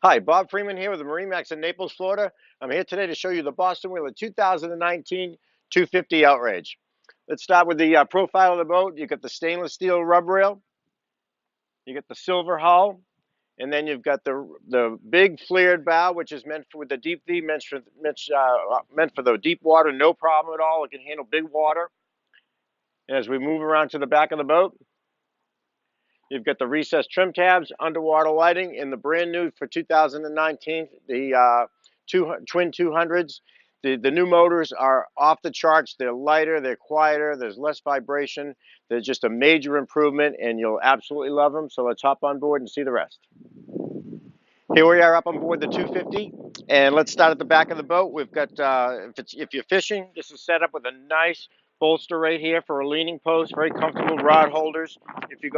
Hi, Bob Freeman here with the MarineMax in Naples, Florida. I'm here today to show you the Boston Whaler 2019 250 Outrage. Let's start with the profile of the boat. You got the stainless steel rub rail, you got the silver hull, and then you've got the big flared bow, which is meant for with the deep V, meant for the deep water, no problem at all. It can handle big water. And as we move around to the back of the boat, you've got the recessed trim tabs, underwater lighting, in the brand new for 2019, the twin 200s. The new motors are off the charts. They're lighter, they're quieter, there's less vibration. They're just a major improvement, and you'll absolutely love them. So let's hop on board and see the rest. Here we are up on board the 250, and let's start at the back of the boat. We've got, if you're fishing, this is set up with a nice bolster right here for a leaning post, very comfortable rod holders. If you're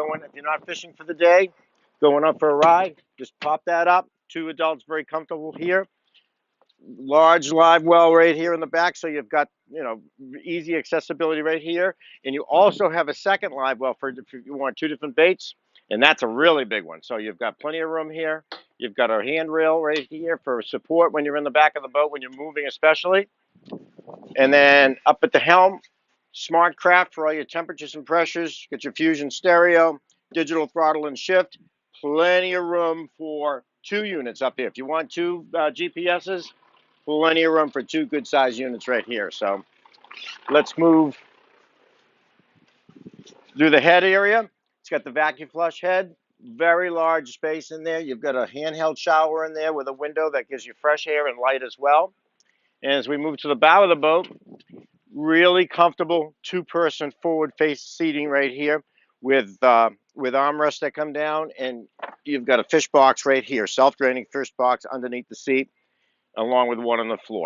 not fishing for the day, going up for a ride, just pop that up. Two adults, very comfortable here. Large live well right here in the back, so you've got, easy accessibility right here. And you also have a second live well for if you want two different baits, and that's a really big one. So you've got plenty of room here. You've got a handrail right here for support when you're in the back of the boat, when you're moving especially. And then up at the helm, smart craft for all your temperatures and pressures. Get your fusion stereo, digital throttle and shift. Plenty of room for two units up here. If you want two GPSs, plenty of room for two good size units right here. So let's move through the head area. It's got the vacuum flush head, very large space in there. You've got a handheld shower in there with a window that gives you fresh air and light as well. And as we move to the bow of the boat, really comfortable two-person forward face seating right here with armrests that come down, and you've got a fish box right here, self-draining fish box underneath the seat, along with one on the floor.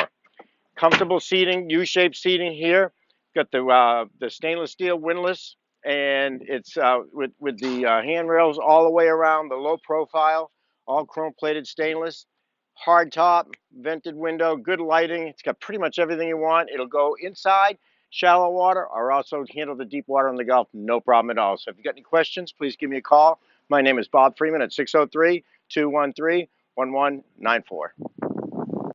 Comfortable seating, U-shaped seating here. Got the stainless steel windlass, and it's with the handrails all the way around, the low profile, all chrome plated stainless. Hard top, vented window, good lighting. It's got pretty much everything you want. It'll go inside, shallow water, or also handle the deep water in the Gulf, no problem at all. So if you got any questions, please give me a call. My name is Bob Freeman at 603-213-1194.